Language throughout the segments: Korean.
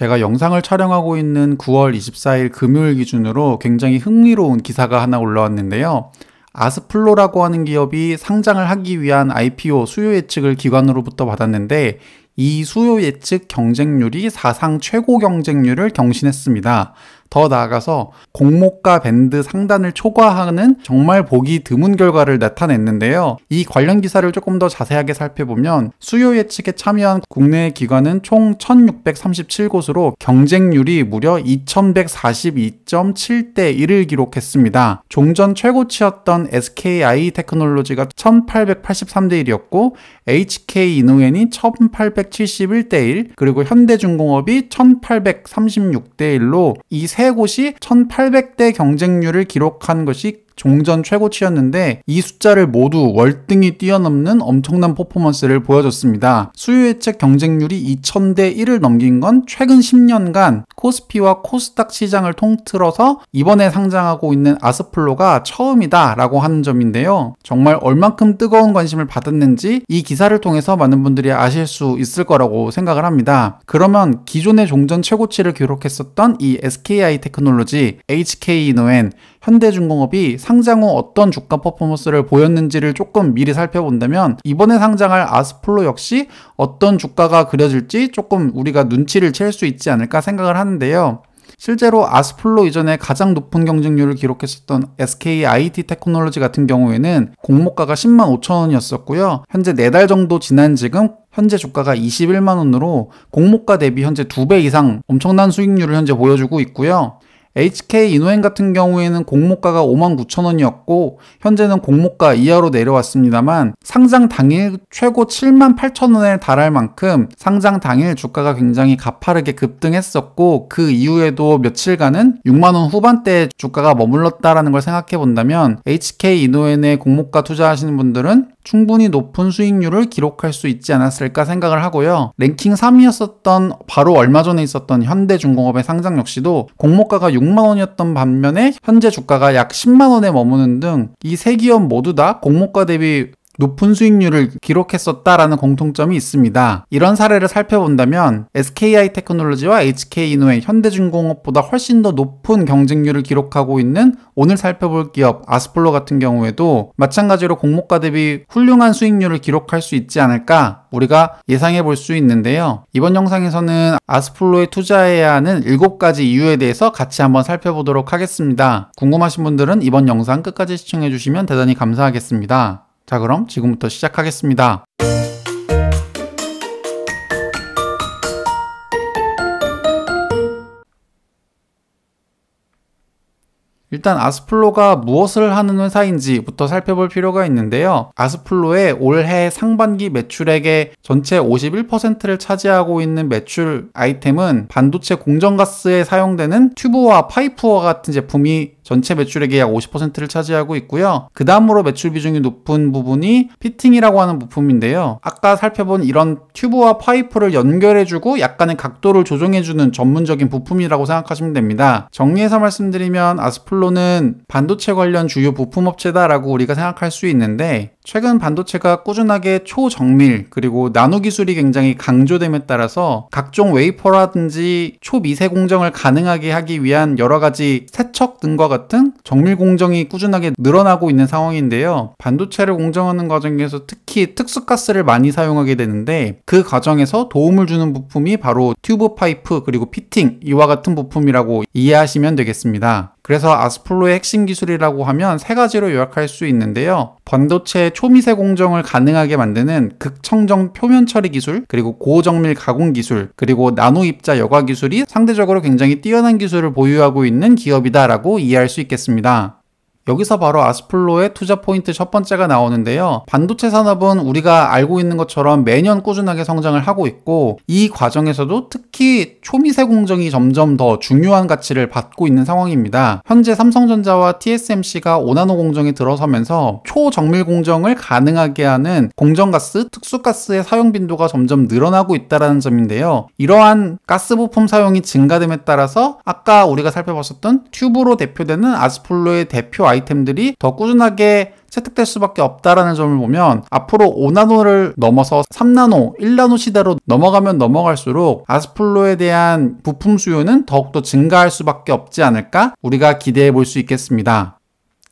제가 영상을 촬영하고 있는 9월 24일 금요일 기준으로 굉장히 흥미로운 기사가 하나 올라왔는데요. 아스플로라고 하는 기업이 상장을 하기 위한 IPO 수요 예측을 기관으로부터 받았는데 이 수요 예측 경쟁률이 사상 최고 경쟁률을 경신했습니다. 더 나아가서 공모가 밴드 상단을 초과하는 정말 보기 드문 결과를 나타냈는데요. 이 관련 기사를 조금 더 자세하게 살펴보면 수요 예측에 참여한 국내 기관은 총 1637곳으로 경쟁률이 무려 2142.7대 1을 기록했습니다. 종전 최고치였던 SKI 테크놀로지가 1883대 1이었고 HK 이노엔이 1871대 1, 그리고 현대중공업이 1836대 1로 이 세 곳이 1800대 경쟁률을 기록한 것이 종전 최고치였는데 이 숫자를 모두 월등히 뛰어넘는 엄청난 퍼포먼스를 보여줬습니다. 수요 예측 경쟁률이 2000대 1을 넘긴 건 최근 10년간 코스피와 코스닥 시장을 통틀어서 이번에 상장하고 있는 아스플로가 처음이다 라고 하는 점인데요. 정말 얼만큼 뜨거운 관심을 받았는지 이 기사를 통해서 많은 분들이 아실 수 있을 거라고 생각을 합니다. 그러면 기존의 종전 최고치를 기록했었던 이 SKI 테크놀로지, HK 이노엔, 현대중공업이 상장 후 어떤 주가 퍼포먼스를 보였는지를 조금 미리 살펴본다면 이번에 상장할 아스플로 역시 어떤 주가가 그려질지 조금 우리가 눈치를 챌 수 있지 않을까 생각을 하는데요. 실제로 아스플로 이전에 가장 높은 경쟁률을 기록했었던 SKIT 테크놀로지 같은 경우에는 공모가가 10만 5천 원이었었고요. 현재 4달 정도 지난 지금 현재 주가가 21만 원으로 공모가 대비 현재 2배 이상 엄청난 수익률을 현재 보여주고 있고요. HK 이노엔 같은 경우에는 공모가가 5만 9천 원이었고 현재는 공모가 이하로 내려왔습니다만 상장 당일 최고 7만 8천 원에 달할 만큼 상장 당일 주가가 굉장히 가파르게 급등했었고 그 이후에도 며칠간은 6만 원 후반대 주가가 머물렀다라는 걸 생각해 본다면 HK 이노엔에 공모가 투자하시는 분들은 충분히 높은 수익률을 기록할 수 있지 않았을까 생각을 하고요. 랭킹 3위였었던 바로 얼마 전에 있었던 현대중공업의 상장 역시도 공모가가 6만 원이었던 반면에 현재 주가가 약 10만 원에 머무는 등 이 세 기업 모두 다 공모가 대비 높은 수익률을 기록했었다라는 공통점이 있습니다. 이런 사례를 살펴본다면 SKI 테크놀로지와 HK 이노엔, 현대중공업보다 훨씬 더 높은 경쟁률을 기록하고 있는 오늘 살펴볼 기업 아스플로 같은 경우에도 마찬가지로 공모가 대비 훌륭한 수익률을 기록할 수 있지 않을까 우리가 예상해 볼 수 있는데요. 이번 영상에서는 아스플로에 투자해야 하는 7가지 이유에 대해서 같이 한번 살펴보도록 하겠습니다. 궁금하신 분들은 이번 영상 끝까지 시청해 주시면 대단히 감사하겠습니다. 자, 그럼 지금부터 시작하겠습니다. 일단 아스플로가 무엇을 하는 회사인지부터 살펴볼 필요가 있는데요. 아스플로의 올해 상반기 매출액의 전체 51%를 차지하고 있는 매출 아이템은 반도체 공정가스에 사용되는 튜브와 파이프와 같은 제품이 전체 매출액의 약 50%를 차지하고 있고요. 그 다음으로 매출 비중이 높은 부분이 피팅이라고 하는 부품인데요. 아까 살펴본 이런 튜브와 파이프를 연결해주고 약간의 각도를 조정해주는 전문적인 부품이라고 생각하시면 됩니다. 정리해서 말씀드리면 아스플로는 반도체 관련 주요 부품업체다라고 우리가 생각할 수 있는데 최근 반도체가 꾸준하게 초정밀 그리고 나노 기술이 굉장히 강조됨에 따라서 각종 웨이퍼라든지 초미세 공정을 가능하게 하기 위한 여러가지 세척 등과 같은 정밀 공정이 꾸준하게 늘어나고 있는 상황인데요. 반도체를 공정하는 과정에서 특히 특수가스를 많이 사용하게 되는데 그 과정에서 도움을 주는 부품이 바로 튜브 파이프 그리고 피팅 이와 같은 부품이라고 이해하시면 되겠습니다. 그래서 아스플로의 핵심 기술이라고 하면 3가지로 요약할 수 있는데요. 반도체 초미세 공정을 가능하게 만드는 극청정 표면 처리 기술, 그리고 고정밀 가공 기술, 그리고 나노 입자 여과 기술이 상대적으로 굉장히 뛰어난 기술을 보유하고 있는 기업이다라고 이해할 수 있겠습니다. 여기서 바로 아스플로의 투자 포인트 첫 번째가 나오는데요. 반도체 산업은 우리가 알고 있는 것처럼 매년 꾸준하게 성장을 하고 있고 이 과정에서도 특히 초미세 공정이 점점 더 중요한 가치를 받고 있는 상황입니다. 현재 삼성전자와 TSMC가 5나노 공정에 들어서면서 초정밀 공정을 가능하게 하는 공정가스, 특수가스의 사용 빈도가 점점 늘어나고 있다는 점인데요. 이러한 가스 부품 사용이 증가됨에 따라서 아까 우리가 살펴봤었던 튜브로 대표되는 아스플로의 대표 아이템들이 더 꾸준하게 채택될 수밖에 없다라는 점을 보면 앞으로 5나노를 넘어서 3나노, 1나노 시대로 넘어가면 넘어갈수록 아스플로에 대한 부품 수요는 더욱더 증가할 수밖에 없지 않을까 우리가 기대해 볼 수 있겠습니다.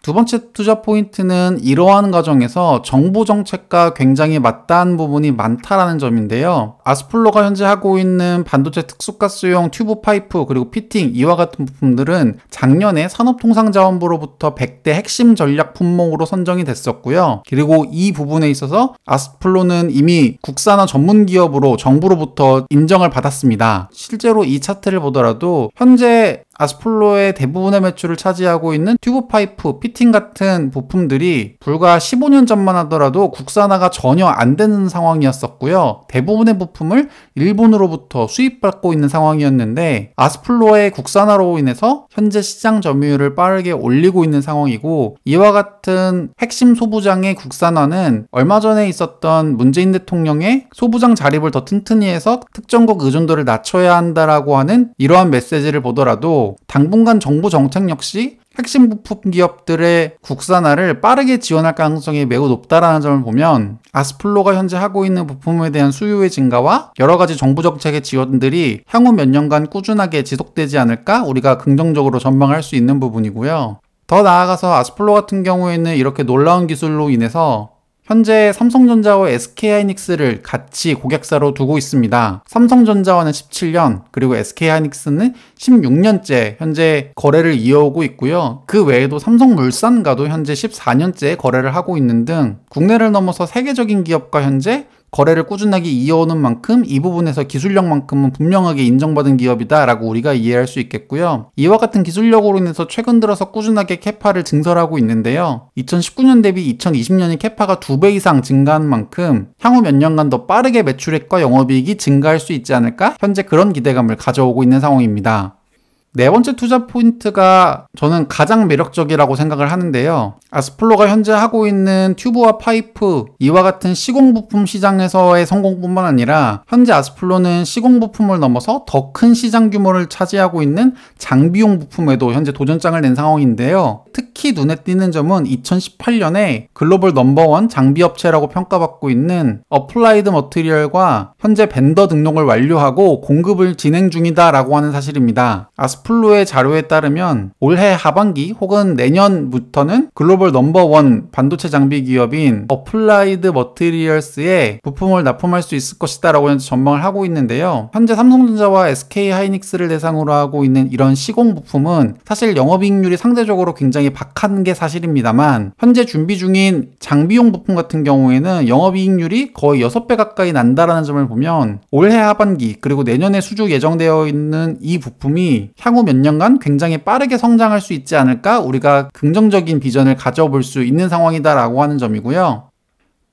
두 번째 투자 포인트는 이러한 과정에서 정부 정책과 굉장히 맞닿은 부분이 많다라는 점인데요. 아스플로가 현재 하고 있는 반도체 특수가스용 튜브 파이프 그리고 피팅 이와 같은 부품들은 작년에 산업통상자원부로부터 100대 핵심 전략 품목으로 선정이 됐었고요. 그리고 이 부분에 있어서 아스플로는 이미 국산화 전문 기업으로 정부로부터 인정을 받았습니다. 실제로 이 차트를 보더라도 현재 아스플로의 대부분의 매출을 차지하고 있는 튜브 파이프, 피팅 같은 부품들이 불과 15년 전만 하더라도 국산화가 전혀 안 되는 상황이었었고요. 대부분의 부품을 일본으로부터 수입받고 있는 상황이었는데 아스플로의 국산화로 인해서 현재 시장 점유율을 빠르게 올리고 있는 상황이고 이와 같은 핵심 소부장의 국산화는 얼마 전에 있었던 문재인 대통령의 소부장 자립을 더 튼튼히 해서 특정국 의존도를 낮춰야 한다라고 하는 이러한 메시지를 보더라도 당분간 정부 정책 역시 핵심 부품 기업들의 국산화를 빠르게 지원할 가능성이 매우 높다라는 점을 보면 아스플로가 현재 하고 있는 부품에 대한 수요의 증가와 여러 가지 정부 정책의 지원들이 향후 몇 년간 꾸준하게 지속되지 않을까 우리가 긍정적으로 전망할 수 있는 부분이고요. 더 나아가서 아스플로 같은 경우에는 이렇게 놀라운 기술로 인해서 현재 삼성전자와 SK하이닉스를 같이 고객사로 두고 있습니다. 삼성전자와는 17년, 그리고 SK하이닉스는 16년째 현재 거래를 이어오고 있고요. 그 외에도 삼성물산과도 현재 14년째 거래를 하고 있는 등 국내를 넘어서 세계적인 기업과 현재 거래를 꾸준하게 이어오는 만큼 이 부분에서 기술력만큼은 분명하게 인정받은 기업이다 라고 우리가 이해할 수 있겠고요. 이와 같은 기술력으로 인해서 최근 들어서 꾸준하게 캐파를 증설하고 있는데요. 2019년 대비 2020년에 캐파가 2배 이상 증가한 만큼 향후 몇 년간 더 빠르게 매출액과 영업이익이 증가할 수 있지 않을까? 현재 그런 기대감을 가져오고 있는 상황입니다. 네 번째 투자 포인트가 저는 가장 매력적이라고 생각을 하는데요. 아스플로가 현재 하고 있는 튜브와 파이프 이와 같은 시공부품 시장에서의 성공뿐만 아니라 현재 아스플로는 시공부품을 넘어서 더 큰 시장 규모를 차지하고 있는 장비용 부품에도 현재 도전장을 낸 상황인데요. 특히 눈에 띄는 점은 2018년에 글로벌 넘버원 장비업체라고 평가받고 있는 어플라이드 머티리얼과 현재 벤더 등록을 완료하고 공급을 진행 중이다라고 하는 사실입니다. 아스플로의 자료에 따르면 올해 하반기 혹은 내년부터는 글로벌 넘버원 반도체 장비 기업인 어플라이드 머티리얼스에 부품을 납품할 수 있을 것이다 라고 현재 전망을 하고 있는데요. 현재 삼성전자와 SK하이닉스를 대상으로 하고 있는 이런 시공 부품은 사실 영업이익률이 상대적으로 굉장히 박한 게 사실입니다만 현재 준비 중인 장비용 부품 같은 경우에는 영업이익률이 거의 6배 가까이 난다라는 점을 보면 올해 하반기 그리고 내년에 수주 예정되어 있는 이 부품이 향후 몇 년간 굉장히 빠르게 성장할 수 있지 않을까 우리가 긍정적인 비전을 가져볼 수 있는 상황이다라고 하는 점이고요.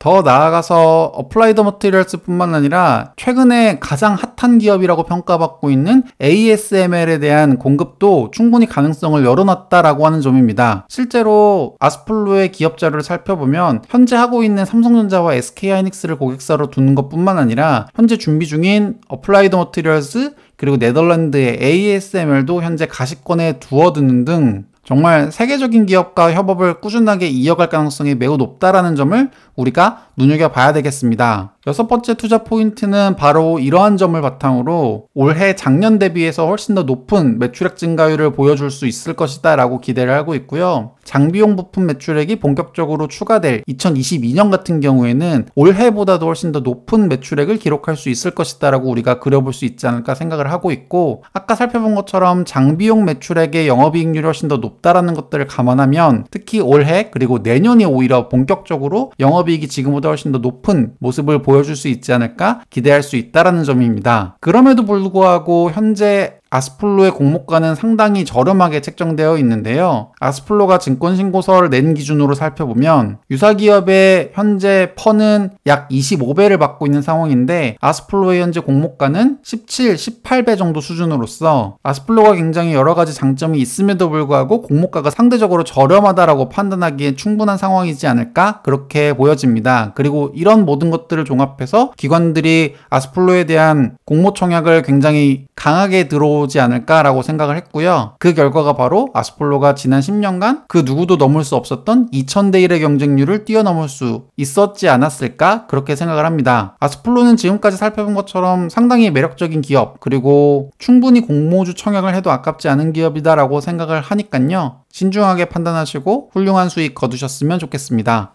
더 나아가서 어플라이드 머티리얼스 뿐만 아니라 최근에 가장 핫한 기업이라고 평가받고 있는 ASML에 대한 공급도 충분히 가능성을 열어놨다라고 하는 점입니다. 실제로 아스플로의 기업 자료를 살펴보면 현재 하고 있는 삼성전자와 SK하이닉스를 고객사로 두는 것뿐만 아니라 현재 준비 중인 어플라이드 머티리얼스 그리고 네덜란드의 ASML도 현재 가시권에 두어두는 등 정말 세계적인 기업과 협업을 꾸준하게 이어갈 가능성이 매우 높다라는 점을 우리가 눈여겨봐야 되겠습니다. 여섯 번째 투자 포인트는 바로 이러한 점을 바탕으로 올해 작년 대비해서 훨씬 더 높은 매출액 증가율을 보여줄 수 있을 것이다 라고 기대를 하고 있고요. 장비용 부품 매출액이 본격적으로 추가될 2022년 같은 경우에는 올해보다도 훨씬 더 높은 매출액을 기록할 수 있을 것이다 라고 우리가 그려볼 수 있지 않을까 생각을 하고 있고, 아까 살펴본 것처럼 장비용 매출액의 영업이익률이 훨씬 더 높다라는 것들을 감안하면 특히 올해 그리고 내년이 오히려 본격적으로 영업이익이 지금보다 훨씬 더 높은 모습을 보여줄 수 있지 않을까 기대할 수 있다라는 점입니다. 그럼에도 불구하고 현재 아스플로의 공모가는 상당히 저렴하게 책정되어 있는데요. 아스플로가 증권신고서를 낸 기준으로 살펴보면 유사기업의 현재 펀은 약 25배를 받고 있는 상황인데 아스플로의 현재 공모가는 17, 18배 정도 수준으로서 아스플로가 굉장히 여러가지 장점이 있음에도 불구하고 공모가가 상대적으로 저렴하다라고 판단하기에 충분한 상황이지 않을까 그렇게 보여집니다. 그리고 이런 모든 것들을 종합해서 기관들이 아스플로에 대한 공모 청약을 굉장히 강하게 들어온 나오지 않을까라고 생각을 했고요. 그 결과가 바로 아스플로가 지난 10년간 그 누구도 넘을 수 없었던 2000대 1의 경쟁률을 뛰어넘을 수 있었지 않았을까 그렇게 생각을 합니다. 아스플로는 지금까지 살펴본 것처럼 상당히 매력적인 기업, 그리고 충분히 공모주 청약을 해도 아깝지 않은 기업이다라고 생각을 하니깐요. 신중하게 판단하시고 훌륭한 수익 거두셨으면 좋겠습니다.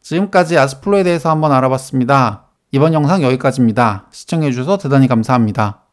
지금까지 아스플로에 대해서 한번 알아봤습니다. 이번 영상 여기까지입니다. 시청해주셔서 대단히 감사합니다.